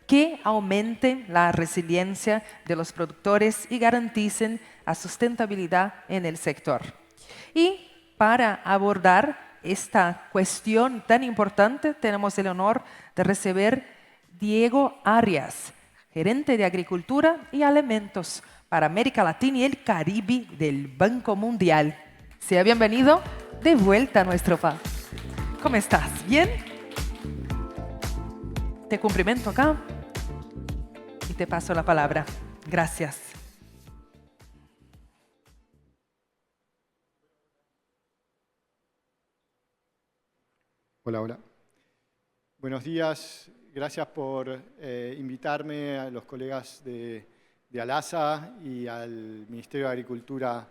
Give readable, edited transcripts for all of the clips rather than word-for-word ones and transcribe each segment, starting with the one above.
que aumenten la resiliencia de los productores y garanticen la sustentabilidad en el sector. Y para abordar esta cuestión tan importante, tenemos el honor de recibir Diego Arias, gerente de Agricultura y Alimentos para América Latina y el Caribe del Banco Mundial. Sea bienvenido de vuelta a nuestro FA. ¿Cómo estás? ¿Bien? Te cumplimento acá y te paso la palabra. Gracias. Hola, hola. Buenos días. Gracias por invitarme a los colegas de ALASA y al Ministerio de Agricultura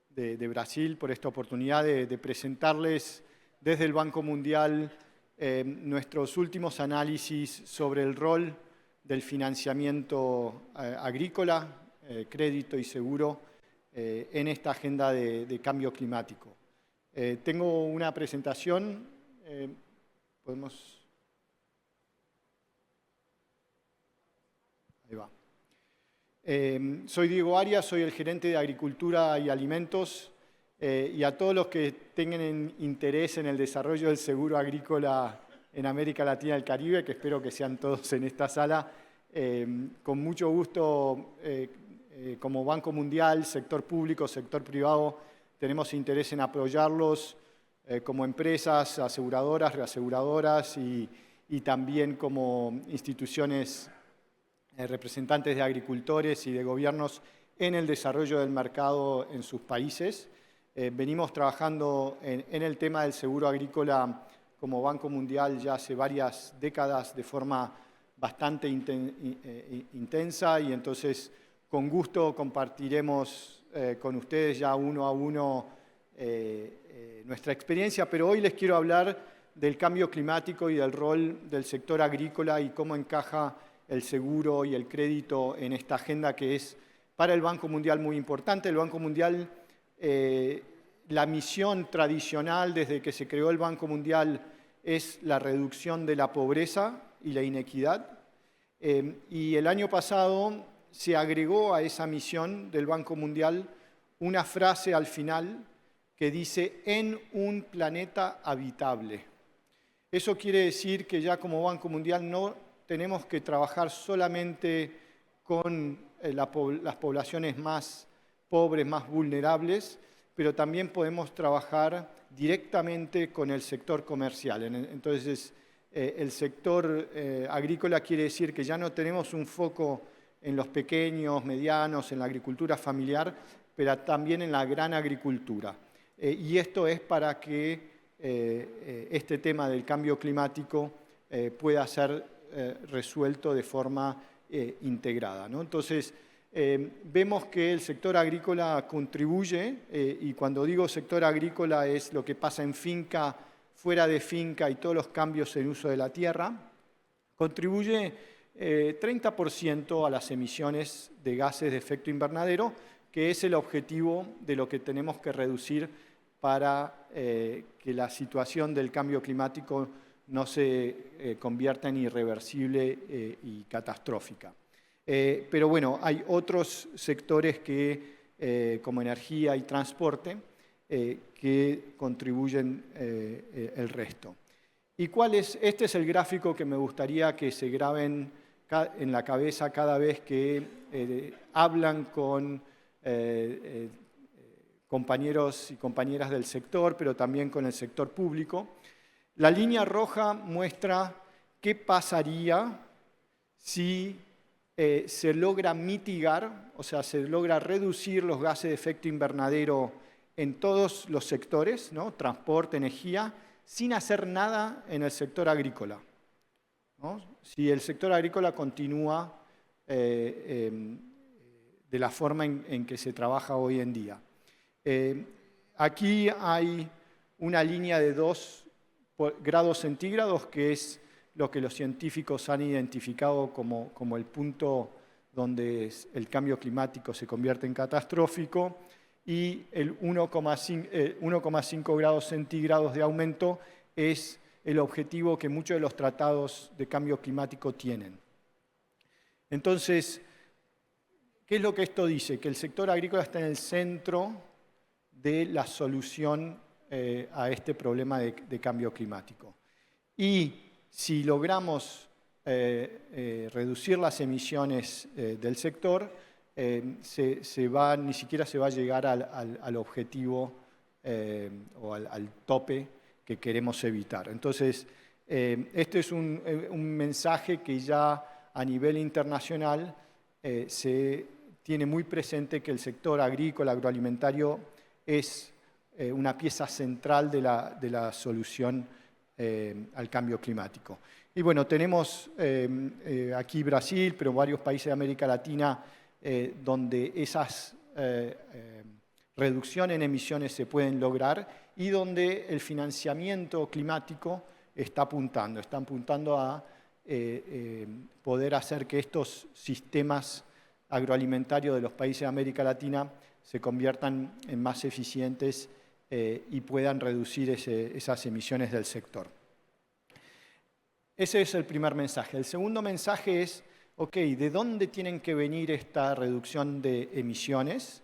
de Brasil por esta oportunidad de presentarles desde el Banco Mundial nuestros últimos análisis sobre el rol del financiamiento agrícola, crédito y seguro en esta agenda de cambio climático. Tengo una presentación. Podemos... Ahí va. Soy Diego Arias, soy el gerente de Agricultura y Alimentos, y a todos los que tengan interés en el desarrollo del seguro agrícola en América Latina y el Caribe, que espero que sean todos en esta sala, con mucho gusto, como Banco Mundial, sector público, sector privado, tenemos interés en apoyarlos como empresas, aseguradoras, reaseguradoras y también como instituciones representantes de agricultores y de gobiernos en el desarrollo del mercado en sus países. Venimos trabajando en el tema del seguro agrícola como Banco Mundial ya hace varias décadas de forma bastante intensa y entonces con gusto compartiremos con ustedes ya uno a uno nuestra experiencia, pero hoy les quiero hablar del cambio climático y del rol del sector agrícola y cómo encaja el seguro y el crédito en esta agenda que es para el Banco Mundial muy importante. El Banco Mundial, la misión tradicional desde que se creó el Banco Mundial es la reducción de la pobreza y la inequidad. Y el año pasado se agregó a esa misión del Banco Mundial una frase al final que dice en un planeta habitable. Eso quiere decir que ya como Banco Mundial no tenemos que trabajar solamente con las poblaciones más pobres, más vulnerables, pero también podemos trabajar directamente con el sector comercial. Entonces, el sector agrícola quiere decir que ya no tenemos un foco en los pequeños, medianos, en la agricultura familiar, pero también en la gran agricultura. Y esto es para que este tema del cambio climático pueda ser resuelto de forma integrada, ¿no? Entonces, vemos que el sector agrícola contribuye, y cuando digo sector agrícola es lo que pasa en finca, fuera de finca y todos los cambios en uso de la tierra, contribuye 30% a las emisiones de gases de efecto invernadero, que es el objetivo de lo que tenemos que reducir para que la situación del cambio climático no se convierta en irreversible y catastrófica. Pero bueno, hay otros sectores que, como energía y transporte, que contribuyen el resto. ¿Y cuál es? Este es el gráfico que me gustaría que se graben en la cabeza cada vez que hablan con compañeros y compañeras del sector, pero también con el sector público. La línea roja muestra qué pasaría si se logra mitigar, o sea, se logra reducir los gases de efecto invernadero en todos los sectores, ¿no? Transporte, energía, sin hacer nada en el sector agrícola, ¿no? Si el sector agrícola continúa de la forma en que se trabaja hoy en día. Aquí hay una línea de 2 grados centígrados, que es lo que los científicos han identificado como el punto donde el cambio climático se convierte en catastrófico, y el 1,5 grados centígrados de aumento es el objetivo que muchos de los tratados de cambio climático tienen. Entonces, ¿qué es lo que esto dice? Que el sector agrícola está en el centro de la solución a este problema de cambio climático. Y si logramos reducir las emisiones del sector, ni siquiera se va a llegar al objetivo o al tope que queremos evitar. Entonces, este es un mensaje que ya a nivel internacional se tiene muy presente, que el sector agrícola, agroalimentario, es una pieza central de la solución al cambio climático. Y bueno, tenemos aquí Brasil, pero varios países de América Latina donde esas reducciones en emisiones se pueden lograr y donde el financiamiento climático está apuntando a poder hacer que estos sistemas agroalimentarios de los países de América Latina se conviertan en más eficientes y puedan reducir esas emisiones del sector. Ese es el primer mensaje. El segundo mensaje es, ok, ¿de dónde tienen que venir esta reducción de emisiones?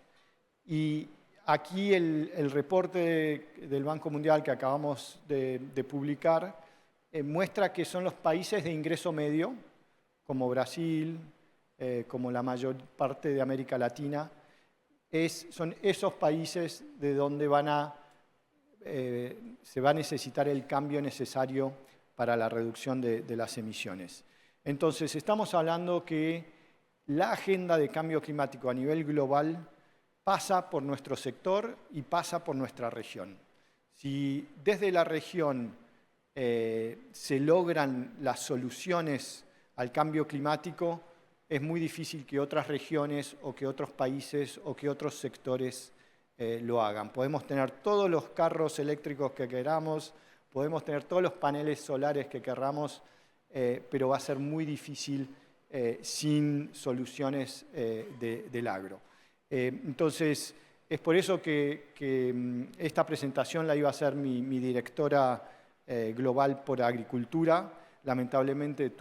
Y aquí el reporte del Banco Mundial que acabamos de publicar muestra que son los países de ingreso medio, como Brasil, como la mayor parte de América Latina, son esos países de donde se va a necesitar el cambio necesario para la reducción de las emisiones. Entonces, estamos hablando que la agenda de cambio climático a nivel global pasa por nuestro sector y pasa por nuestra región. Si desde la región se logran las soluciones al cambio climático, es muy difícil que otras regiones o que otros países o que otros sectores lo hagan. Podemos tener todos los carros eléctricos que queramos, podemos tener todos los paneles solares que queramos, pero va a ser muy difícil sin soluciones del agro. Entonces, es por eso que esta presentación la iba a hacer mi directora global por agricultura. Lamentablemente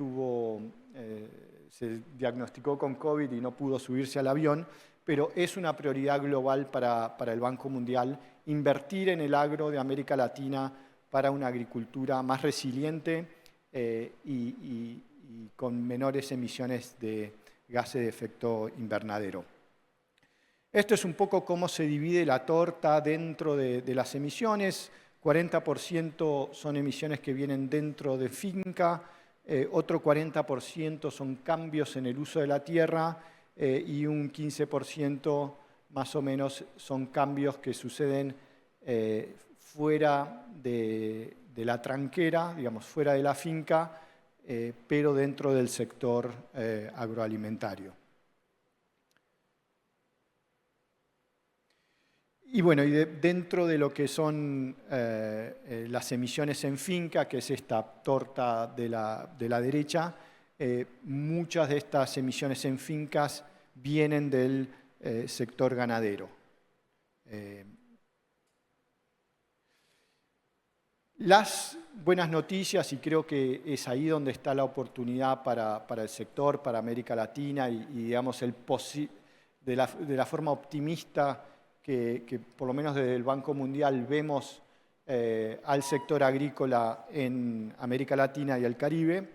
se diagnosticó con COVID y no pudo subirse al avión, pero es una prioridad global para el Banco Mundial invertir en el agro de América Latina para una agricultura más resiliente y con menores emisiones de gases de efecto invernadero. Esto es un poco cómo se divide la torta dentro de las emisiones. 40% son emisiones que vienen dentro de finca, otro 40% son cambios en el uso de la tierra y un 15% más o menos son cambios que suceden fuera de la tranquera, digamos, fuera de la finca, pero dentro del sector agroalimentario. Y bueno, dentro de lo que son las emisiones en finca, que es esta torta de la derecha, muchas de estas emisiones en fincas vienen del sector ganadero. Las buenas noticias, y creo que es ahí donde está la oportunidad para el sector, para América Latina, y digamos, de la forma optimista que por lo menos desde el Banco Mundial vemos al sector agrícola en América Latina y el Caribe,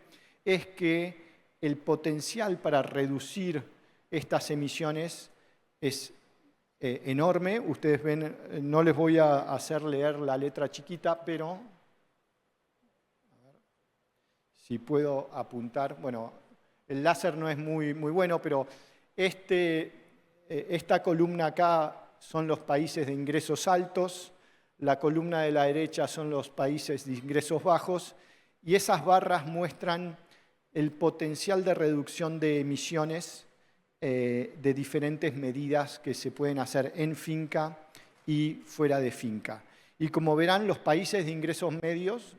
es que el potencial para reducir estas emisiones es enorme. Ustedes ven, no les voy a hacer leer la letra chiquita, pero si puedo apuntar, bueno, el láser no es muy bueno, pero esta columna acá son los países de ingresos altos, la columna de la derecha son los países de ingresos bajos, y esas barras muestran el potencial de reducción de emisiones de diferentes medidas que se pueden hacer en finca y fuera de finca. Y como verán, los países de ingresos medios,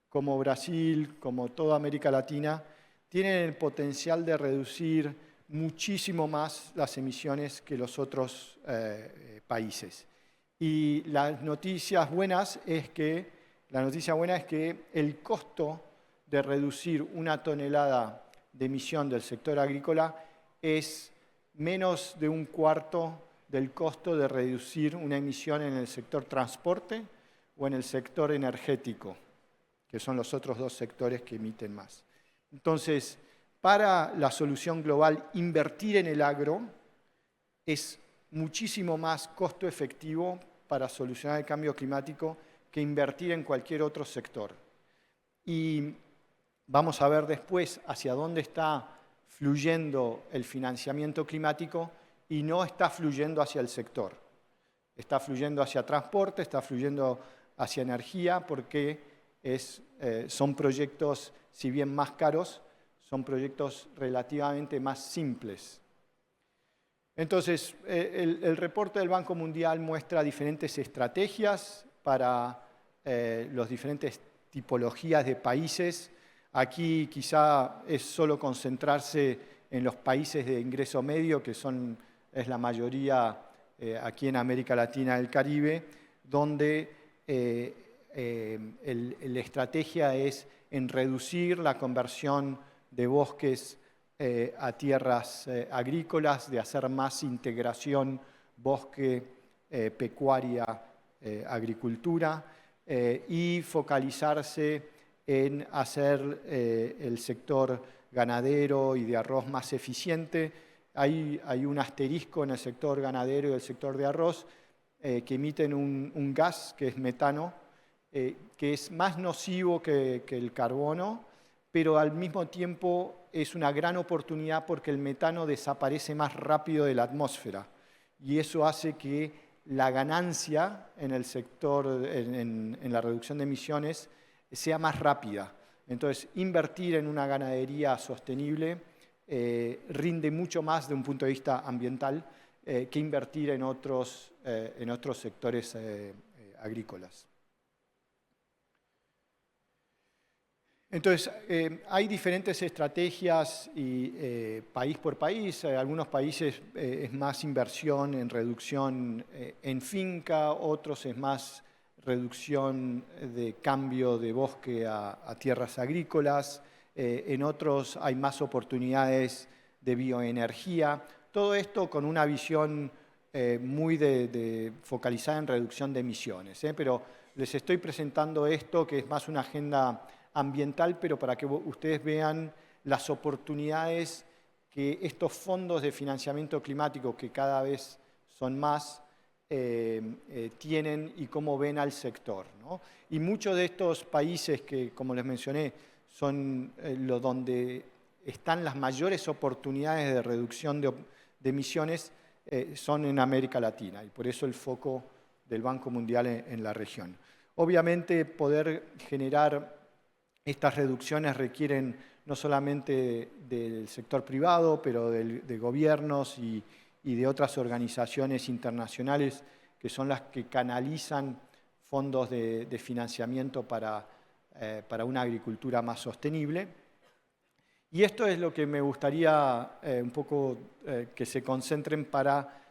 como Brasil, como toda América Latina, tienen el potencial de reducir muchísimo más las emisiones que los otros países. Y la noticia buena es que el costo de reducir 1 tonelada de emisión del sector agrícola es menos de un cuarto del costo de reducir una emisión en el sector transporte o en el sector energético, que son los otros dos sectores que emiten más. Entonces, para la solución global, invertir en el agro es muchísimo más costo efectivo para solucionar el cambio climático que invertir en cualquier otro sector. Y vamos a ver después hacia dónde está fluyendo el financiamiento climático y no está fluyendo hacia el sector. Está fluyendo hacia transporte, está fluyendo hacia energía, porque son proyectos, si bien más caros, son proyectos relativamente más simples. Entonces, el reporte del Banco Mundial muestra diferentes estrategias para las diferentes tipologías de países. Aquí quizá es solo concentrarse en los países de ingreso medio, que es la mayoría aquí en América Latina y el Caribe, donde la estrategia es en reducir la conversión de bosques a tierras agrícolas, de hacer más integración bosque, pecuaria, agricultura, y focalizarse en hacer el sector ganadero y de arroz más eficiente. Hay un asterisco en el sector ganadero y el sector de arroz que emiten un gas que es metano, que es más nocivo que el carbono, pero al mismo tiempo es una gran oportunidad porque el metano desaparece más rápido de la atmósfera. Y eso hace que la ganancia en el sector, en la reducción de emisiones, sea más rápida. Entonces, invertir en una ganadería sostenible rinde mucho más de un punto de vista ambiental que invertir en otros sectores agrícolas. Entonces, hay diferentes estrategias y país por país. Algunos países es más inversión en reducción en finca, otros es más reducción de cambio de bosque a tierras agrícolas, en otros hay más oportunidades de bioenergía. Todo esto con una visión muy focalizada en reducción de emisiones. Pero les estoy presentando esto, que es más una agenda ambiental, pero para que ustedes vean las oportunidades que estos fondos de financiamiento climático, que cada vez son más, tienen y cómo ven al sector, ¿no? Y muchos de estos países que, como les mencioné, son donde están las mayores oportunidades de reducción de emisiones, son en América Latina, y por eso el foco del Banco Mundial en la región. Obviamente, poder generar estas reducciones requieren no solamente del sector privado, pero de gobiernos y de otras organizaciones internacionales que son las que canalizan fondos de financiamiento para una agricultura más sostenible. Y esto es lo que me gustaría un poco que se concentren para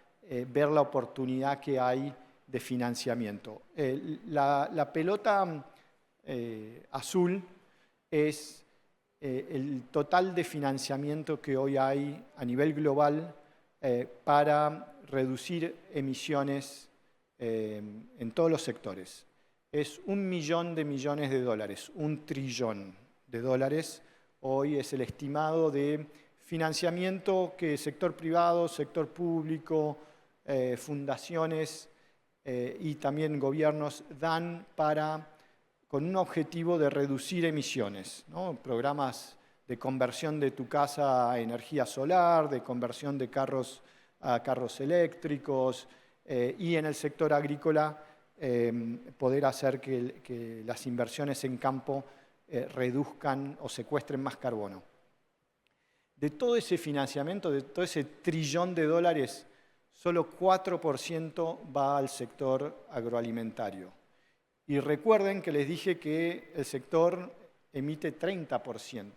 ver la oportunidad que hay de financiamiento. La pelota azul es el total de financiamiento que hoy hay a nivel global para reducir emisiones en todos los sectores. Es 1 millón de millones de dólares, 1 trillón de dólares. Hoy es el estimado de financiamiento que el sector privado, sector público, fundaciones y también gobiernos dan con un objetivo de reducir emisiones, ¿no? Programas de conversión de tu casa a energía solar, de conversión de carros a carros eléctricos, y en el sector agrícola poder hacer que las inversiones en campo reduzcan o secuestren más carbono. De todo ese financiamiento, de todo ese trillón de dólares, solo 4% va al sector agroalimentario. Y recuerden que les dije que el sector emite 30%,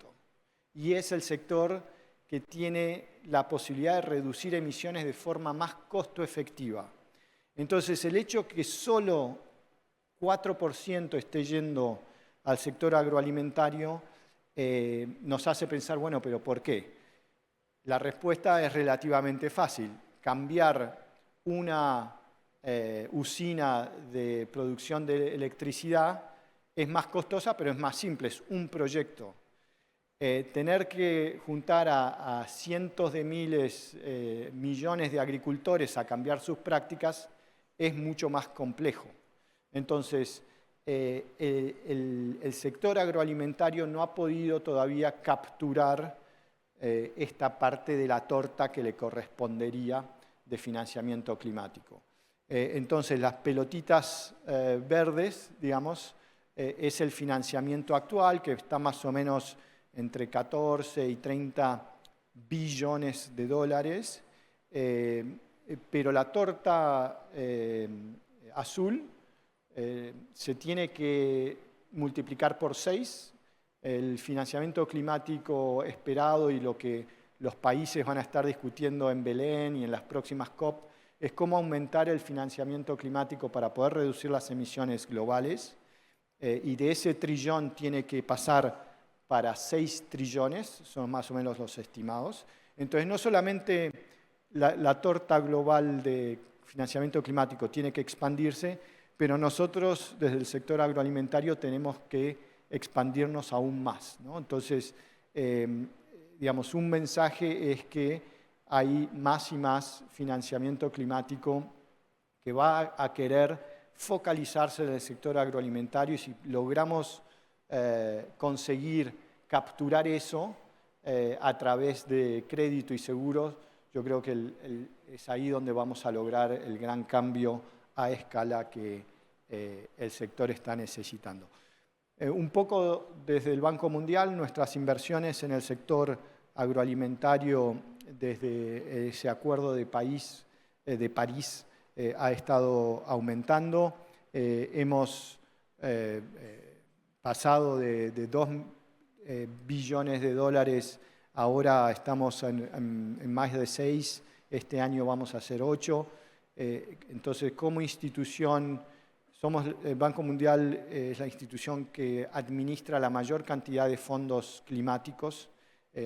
y es el sector que tiene la posibilidad de reducir emisiones de forma más costo efectiva. Entonces, el hecho que solo 4% esté yendo al sector agroalimentario nos hace pensar, bueno, pero ¿por qué? La respuesta es relativamente fácil. Cambiar una usina de producción de electricidad es más costosa, pero es más simple, es un proyecto. Tener que juntar a cientos de miles, millones de agricultores a cambiar sus prácticas es mucho más complejo. Entonces, el sector agroalimentario no ha podido todavía capturar esta parte de la torta que le correspondería de financiamiento climático. Entonces, las pelotitas verdes, digamos, es el financiamiento actual, que está más o menos entre 14 y 30 billones de dólares, pero la torta azul se tiene que multiplicar por 6. El financiamiento climático esperado y lo que los países van a estar discutiendo en Belén y en las próximas COP es cómo aumentar el financiamiento climático para poder reducir las emisiones globales. Y de ese trillón tiene que pasar para 6 trillones, son más o menos los estimados. Entonces, no solamente la torta global de financiamiento climático tiene que expandirse, pero nosotros desde el sector agroalimentario tenemos que expandirnos aún más, ¿no? Entonces, digamos, un mensaje es que hay más y más financiamiento climático que va a querer focalizarse en el sector agroalimentario, y si logramos conseguir capturar eso a través de crédito y seguros, yo creo que es ahí donde vamos a lograr el gran cambio a escala que el sector está necesitando. Un poco desde el Banco Mundial, nuestras inversiones en el sector agroalimentario desde ese acuerdo de París ha estado aumentando. Hemos pasado de 2 billones de dólares, ahora estamos en más de 6, este año vamos a hacer 8. Entonces, como institución, el Banco Mundial es la institución que administra la mayor cantidad de fondos climáticos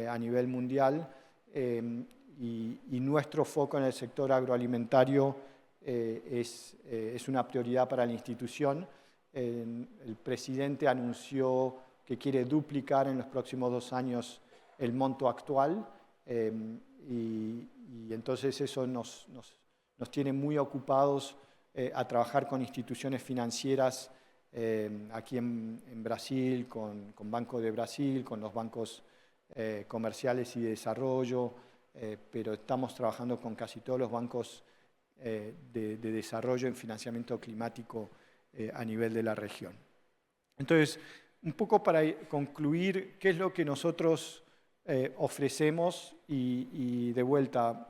a nivel mundial, y nuestro foco en el sector agroalimentario es una prioridad para la institución. El presidente anunció que quiere duplicar en los próximos 2 años el monto actual, y entonces eso nos tiene muy ocupados a trabajar con instituciones financieras aquí en Brasil, con Banco de Brasil, con los bancos comerciales y de desarrollo, pero estamos trabajando con casi todos los bancos de desarrollo en financiamiento climático a nivel de la región. Entonces, un poco para concluir, ¿qué es lo que nosotros ofrecemos? Y de vuelta,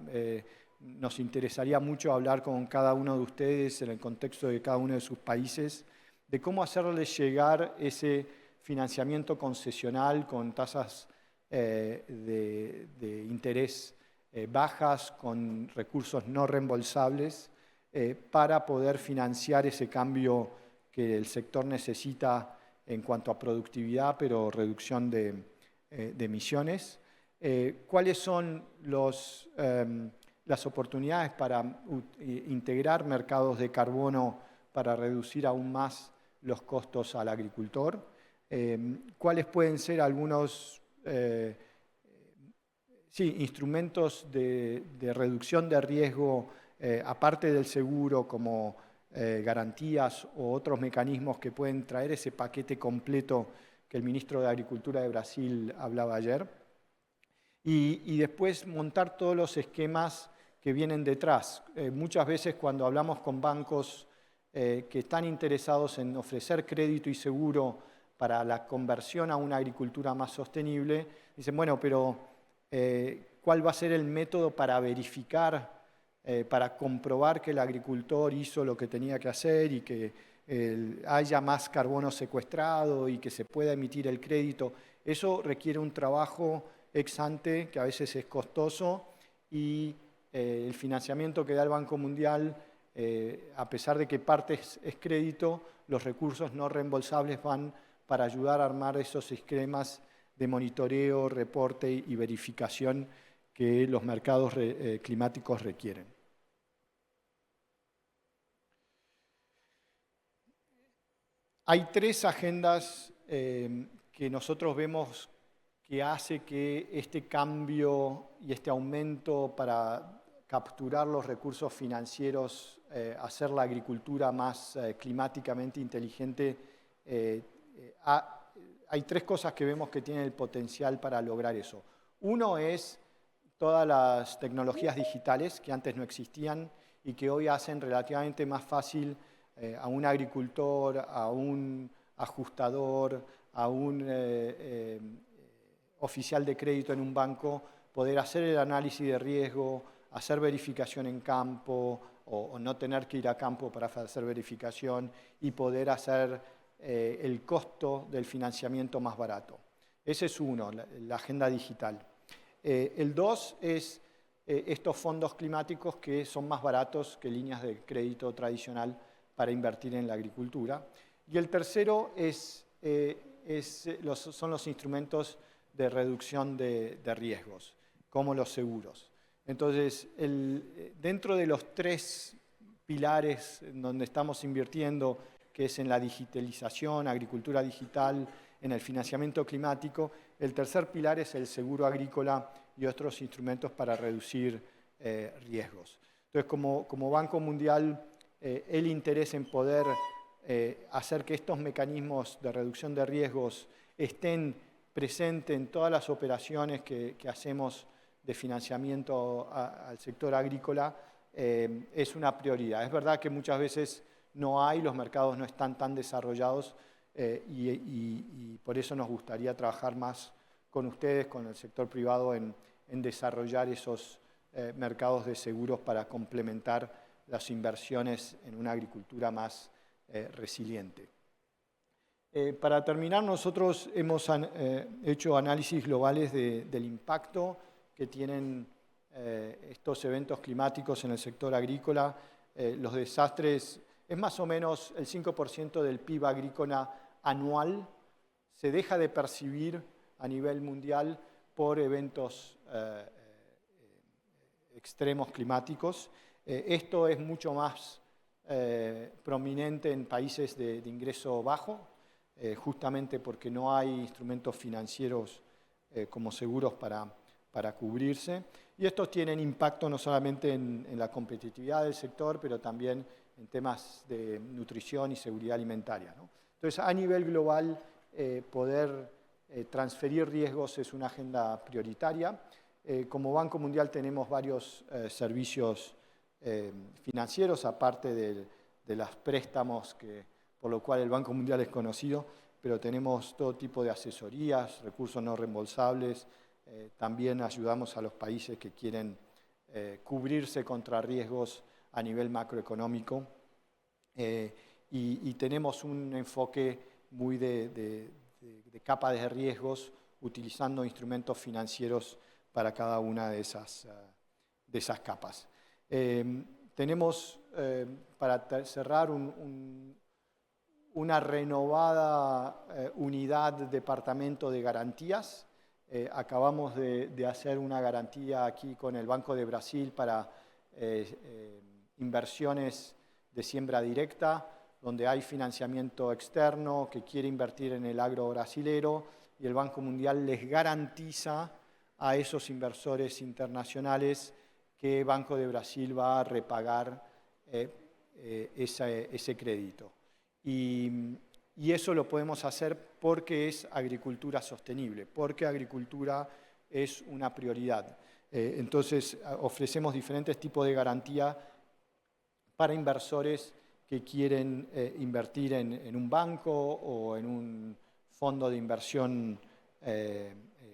nos interesaría mucho hablar con cada uno de ustedes en el contexto de cada uno de sus países, de cómo hacerles llegar ese financiamiento concesional con tasas de interés bajas, con recursos no reembolsables, para poder financiar ese cambio que el sector necesita en cuanto a productividad, pero reducción de emisiones. ¿Cuáles son las oportunidades para integrar mercados de carbono para reducir aún más los costos al agricultor? ¿Cuáles pueden ser algunos instrumentos de reducción de riesgo, aparte del seguro, como garantías o otros mecanismos que pueden traer ese paquete completo que el ministro de Agricultura de Brasil hablaba ayer? Y después montar todos los esquemas que vienen detrás. Muchas veces cuando hablamos con bancos que están interesados en ofrecer crédito y seguro para la conversión a una agricultura más sostenible, dicen, bueno, pero ¿cuál va a ser el método para verificar, para comprobar que el agricultor hizo lo que tenía que hacer y que haya más carbono secuestrado y que se pueda emitir el crédito? Eso requiere un trabajo ex ante que a veces es costoso, y el financiamiento que da el Banco Mundial, a pesar de que parte es crédito, los recursos no reembolsables van para ayudar a armar esos esquemas de monitoreo, reporte y verificación que los mercados climáticos requieren. Hay 3 agendas que nosotros vemos que hace que este cambio y este aumento para capturar los recursos financieros, hacer la agricultura más climáticamente inteligente, hay 3 cosas que vemos que tienen el potencial para lograr eso. Uno es todas las tecnologías digitales que antes no existían y que hoy hacen relativamente más fácil a un agricultor, a un ajustador, a un oficial de crédito en un banco, poder hacer el análisis de riesgo, hacer verificación en campo o no tener que ir a campo para hacer verificación y poder hacer el costo del financiamiento más barato. Ese es uno, la agenda digital. El 2 es estos fondos climáticos que son más baratos que líneas de crédito tradicional para invertir en la agricultura. Y el tercero son los instrumentos de reducción de riesgos, como los seguros. Entonces, dentro de los 3 pilares en donde estamos invirtiendo, que es en la digitalización, agricultura digital, en el financiamiento climático, el tercer pilar es el seguro agrícola y otros instrumentos para reducir riesgos. Entonces, como Banco Mundial, el interés en poder hacer que estos mecanismos de reducción de riesgos estén presentes en todas las operaciones que hacemos de financiamiento al sector agrícola, es una prioridad. Es verdad que muchas veces no hay, los mercados no están tan desarrollados y por eso nos gustaría trabajar más con ustedes, con el sector privado, en desarrollar esos mercados de seguros para complementar las inversiones en una agricultura más resiliente. Para terminar, nosotros hemos hecho análisis globales del impacto que tienen estos eventos climáticos en el sector agrícola. Los desastres, es más o menos el 5% del PIB agrícola anual, se deja de percibir a nivel mundial por eventos extremos climáticos. Esto es mucho más prominente en países de ingreso bajo, justamente porque no hay instrumentos financieros como seguros para cubrirse. Y estos tienen impacto no solamente en la competitividad del sector, pero también en temas de nutrición y seguridad alimentaria, ¿no? Entonces, a nivel global, poder transferir riesgos es una agenda prioritaria. Como Banco Mundial tenemos varios servicios financieros, aparte de los préstamos, por lo cual el Banco Mundial es conocido, pero tenemos todo tipo de asesorías, recursos no reembolsables. También ayudamos a los países que quieren cubrirse contra riesgos a nivel macroeconómico. Y tenemos un enfoque muy de capas de riesgos, utilizando instrumentos financieros para cada una de esas capas. Tenemos, para cerrar, una renovada unidad, departamento de garantías. Acabamos de hacer una garantía aquí con el Banco de Brasil para inversiones de siembra directa, donde hay financiamiento externo que quiere invertir en el agro brasilero, y el Banco Mundial les garantiza a esos inversores internacionales que Banco de Brasil va a repagar ese crédito. Y eso lo podemos hacer porque es agricultura sostenible, porque agricultura es una prioridad. Entonces, ofrecemos diferentes tipos de garantía para inversores que quieren invertir en un banco o en un fondo de inversión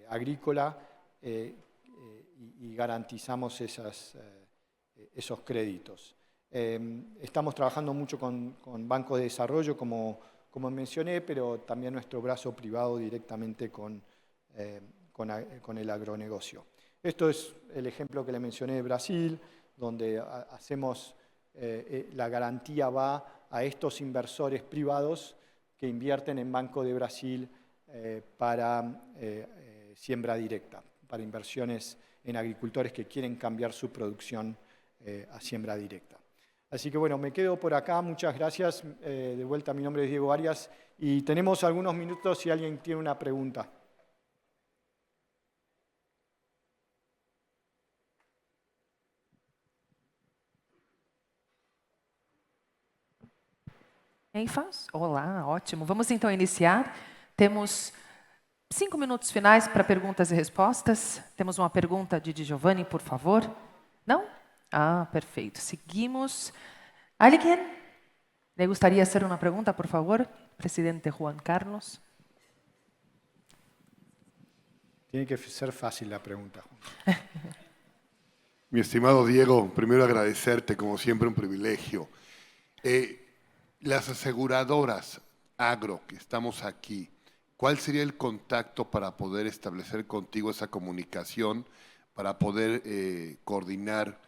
agrícola, y garantizamos esos créditos. Estamos trabajando mucho con bancos de desarrollo, como mencioné, pero también nuestro brazo privado directamente con el agronegocio. Esto es el ejemplo que le mencioné de Brasil, donde hacemos la garantía va a estos inversores privados que invierten en Banco de Brasil para siembra directa, para inversiones en agricultores que quieren cambiar su producción a siembra directa. Así que bueno, me quedo por acá. Muchas gracias. De vuelta, mi nombre es Diego Arias y tenemos algunos minutos si alguien tiene una pregunta. Enfas? Olá, ótimo. Vamos então iniciar. Temos 5 minutos finais para perguntas e respostas. Temos uma pergunta de Giovanni, por favor. Não? Ah, perfeito. Seguimos. ¿Alguien le gustaría hacer una pregunta, por favor? Presidente Juan Carlos. Tiene que ser fácil la pregunta. Mi estimado Diego, primero agradecerte, como siempre, un privilegio. Las aseguradoras agro que estamos aquí, ¿cuál sería el contacto para poder establecer contigo esa comunicación, para poder coordinar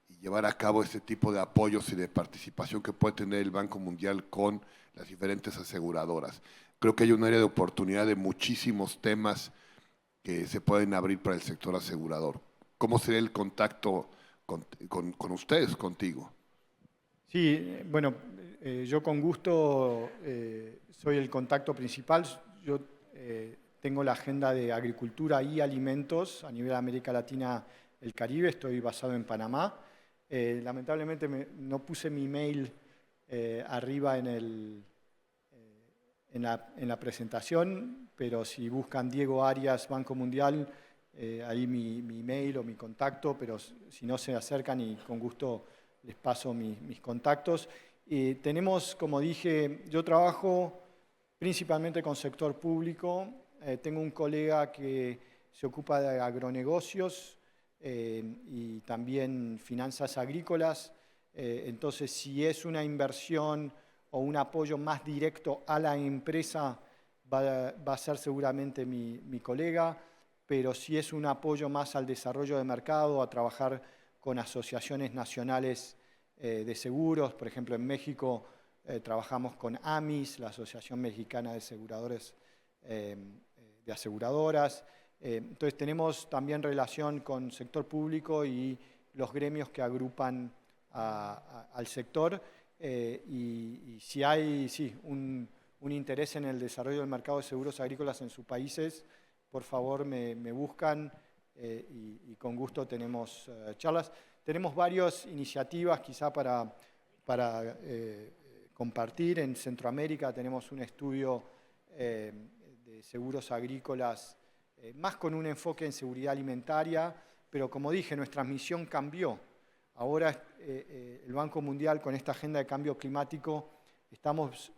y llevar a cabo este tipo de apoyos y de participación que puede tener el Banco Mundial con las diferentes aseguradoras? Creo que hay un área de oportunidad de muchísimos temas que se pueden abrir para el sector asegurador. ¿Cómo sería el contacto con ustedes, contigo? Sí, bueno, yo con gusto soy el contacto principal. Yo tengo la agenda de agricultura y alimentos a nivel de América Latina, el Caribe. Estoy basado en Panamá. Lamentablemente no puse mi email arriba en la presentación, pero si buscan Diego Arias, Banco Mundial, ahí mi email o mi contacto, pero si no se acercan y con gusto les paso mis contactos. Tenemos, como dije, yo trabajo principalmente con sector público. Tengo un colega que se ocupa de agronegocios y también finanzas agrícolas. Entonces, si es una inversión o un apoyo más directo a la empresa, va a ser seguramente mi colega, pero si es un apoyo más al desarrollo de mercado, a trabajar con asociaciones nacionales de seguros, por ejemplo en México trabajamos con AMIS, la Asociación Mexicana de Aseguradores de Aseguradoras. Entonces tenemos también relación con sector público y los gremios que agrupan al sector. Y si hay un interés en el desarrollo del mercado de seguros agrícolas en sus países, por favor me buscan y con gusto tenemos charlas. Tenemos varias iniciativas quizá para compartir. En Centroamérica tenemos un estudio de seguros agrícolas más con un enfoque en seguridad alimentaria, pero como dije, nuestra misión cambió. Ahora el Banco Mundial con esta agenda de cambio climático estamos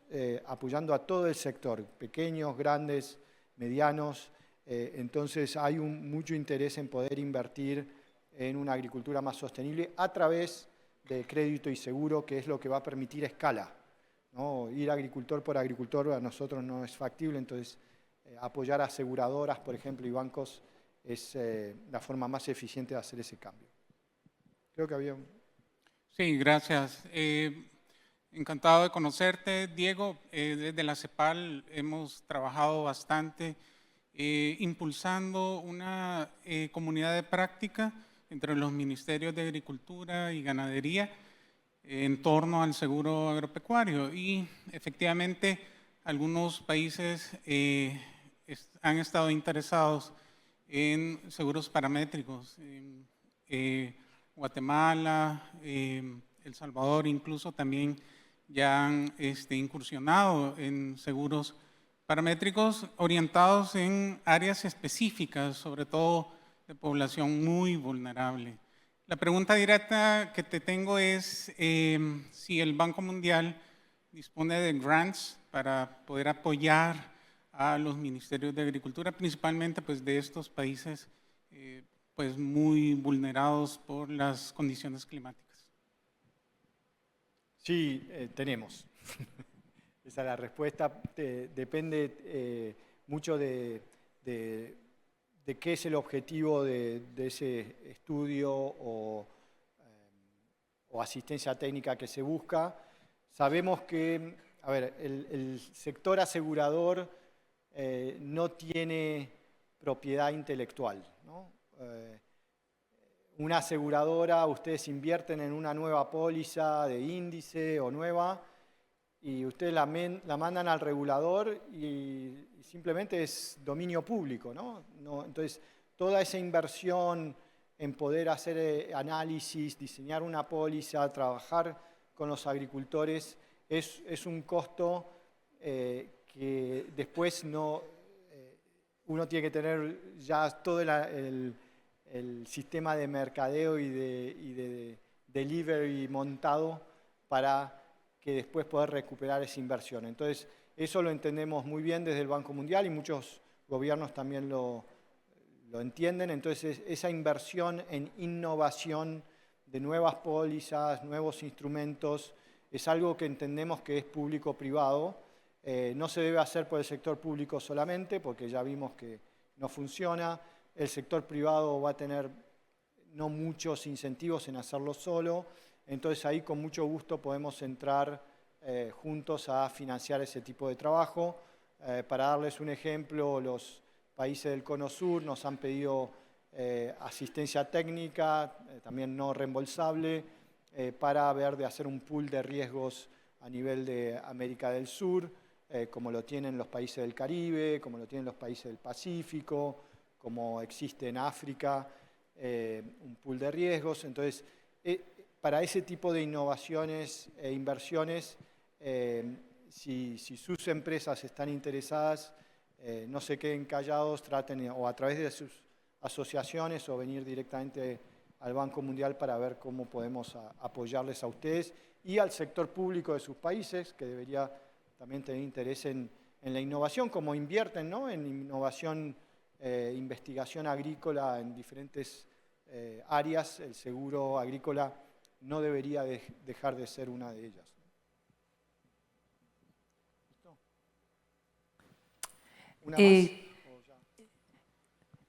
apoyando a todo el sector, pequeños, grandes, medianos. Entonces hay mucho interés en poder invertir en una agricultura más sostenible a través de crédito y seguro, que es lo que va a permitir escala, ¿no? Ir agricultor por agricultor a nosotros no es factible, entonces apoyar a aseguradoras, por ejemplo, y bancos es la forma más eficiente de hacer ese cambio. Creo que había... Sí, gracias. Encantado de conocerte, Diego. Desde la CEPAL hemos trabajado bastante impulsando una comunidad de práctica entre los ministerios de Agricultura y Ganadería en torno al seguro agropecuario. Y efectivamente algunos países han estado interesados en seguros paramétricos. Guatemala, El Salvador incluso también ya han incursionado en seguros paramétricos orientados en áreas específicas, sobre todo de población muy vulnerable. La pregunta directa que te tengo es si el Banco Mundial dispone de grants para poder apoyar a los ministerios de Agricultura, principalmente pues, de estos países pues, muy vulnerados por las condiciones climáticas. Sí, tenemos. Esa es la respuesta. Depende mucho de qué es el objetivo de ese estudio o asistencia técnica que se busca. Sabemos que, a ver, el sector asegurador no tiene propiedad intelectual, ¿no? Una aseguradora, ustedes invierten en una nueva póliza de índice o nueva y ustedes la mandan al regulador y simplemente es dominio público, ¿no? Entonces, toda esa inversión en poder hacer análisis, diseñar una póliza, trabajar con los agricultores, es un costo que después uno tiene que tener ya todo el sistema de mercadeo y de delivery montado para que después poder recuperar esa inversión. Entonces, eso lo entendemos muy bien desde el Banco Mundial y muchos gobiernos también lo entienden. Entonces, esa inversión en innovación de nuevas pólizas, nuevos instrumentos, es algo que entendemos que es público-privado. No se debe hacer por el sector público solamente, porque ya vimos que no funciona. El sector privado va a tener no muchos incentivos en hacerlo solo. Entonces ahí con mucho gusto podemos entrar juntos a financiar ese tipo de trabajo. Para darles un ejemplo, los países del Cono Sur nos han pedido asistencia técnica, también no reembolsable, para ver de hacer un pool de riesgos a nivel de América del Sur, como lo tienen los países del Caribe, como lo tienen los países del Pacífico, como existe en África, un pool de riesgos. Entonces, para ese tipo de innovaciones e inversiones, si sus empresas están interesadas, no se queden callados, traten o a través de sus asociaciones o venir directamente al Banco Mundial para ver cómo podemos apoyarles a ustedes y al sector público de sus países, que debería también tener interés en la innovación, como invierten, ¿no?, en innovación, investigación agrícola en diferentes áreas. El seguro agrícola no debería dejar de ser una de ellas. ¿Listo? ¿Una más?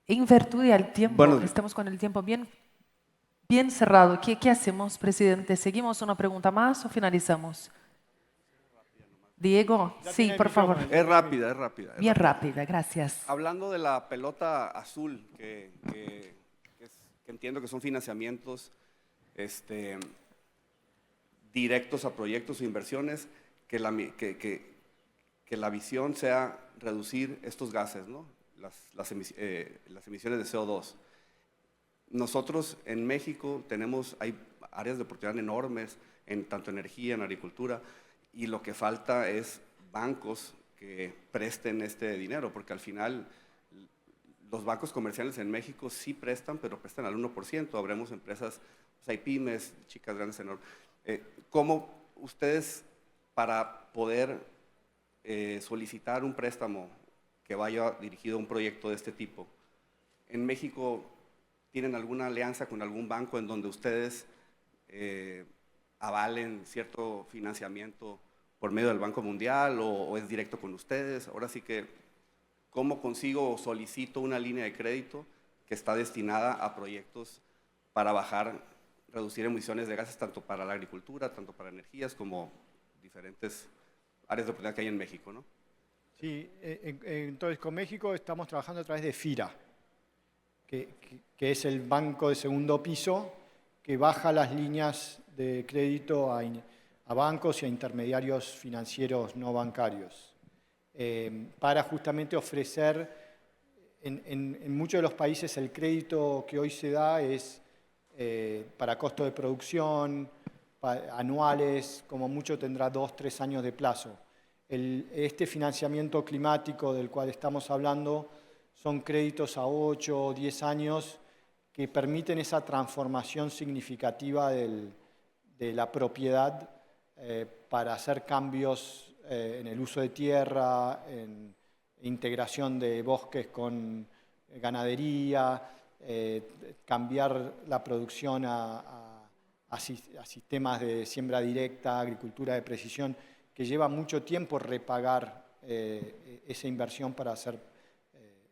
En virtud del tiempo, estamos con el tiempo bien cerrado. ¿Qué hacemos, presidente? ¿Seguimos una pregunta más o finalizamos? Diego, sí, por favor. Es rápida. Bien rápida, gracias. Hablando de la pelota azul, que entiendo que son financiamientos directos a proyectos e inversiones, que la visión sea reducir estos gases, ¿no?, las emisiones de CO2. Nosotros en México hay áreas de oportunidad enormes en tanto energía, en agricultura, y lo que falta es bancos que presten este dinero, porque al final los bancos comerciales en México sí prestan, pero prestan al 1%. Habremos empresas, hay pymes, chicas, grandes, enormes. ¿Cómo ustedes, para poder solicitar un préstamo que vaya dirigido a un proyecto de este tipo, en México tienen alguna alianza con algún banco en donde ustedes avalen cierto financiamiento por medio del Banco Mundial o es directo con ustedes? Ahora sí que, ¿cómo consigo o solicito una línea de crédito que está destinada a proyectos para reducir emisiones de gases, tanto para la agricultura, tanto para energías, como diferentes áreas de oportunidad que hay en México, ¿no? Sí, entonces con México estamos trabajando a través de FIRA, que es el banco de segundo piso que baja las líneas de crédito a bancos y a intermediarios financieros no bancarios, para justamente ofrecer, en muchos de los países el crédito que hoy se da es para costo de producción, anuales, como mucho tendrá 2-3 años de plazo. Este financiamiento climático del cual estamos hablando son créditos a 8 o 10 años que permiten esa transformación significativa de la propiedad para hacer cambios en el uso de tierra, en integración de bosques con ganadería, cambiar la producción a sistemas de siembra directa, agricultura de precisión, que lleva mucho tiempo repagar esa inversión para hacer.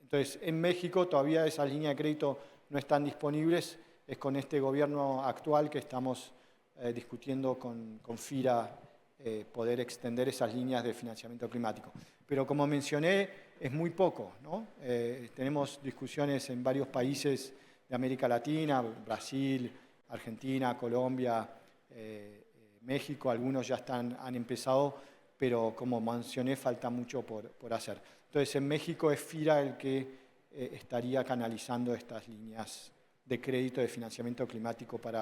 Entonces, en México todavía esas líneas de crédito no están disponibles. Es con este gobierno actual que estamos discutiendo con FIRA poder extender esas líneas de financiamiento climático. Pero como mencioné, es muy poco, ¿no? Tenemos discusiones en varios países de América Latina, Brasil, Argentina, Colombia, México, algunos ya han empezado, pero como mencioné, falta mucho por hacer. Entonces, en México es FIRA el que estaría canalizando estas líneas de crédito de financiamiento climático para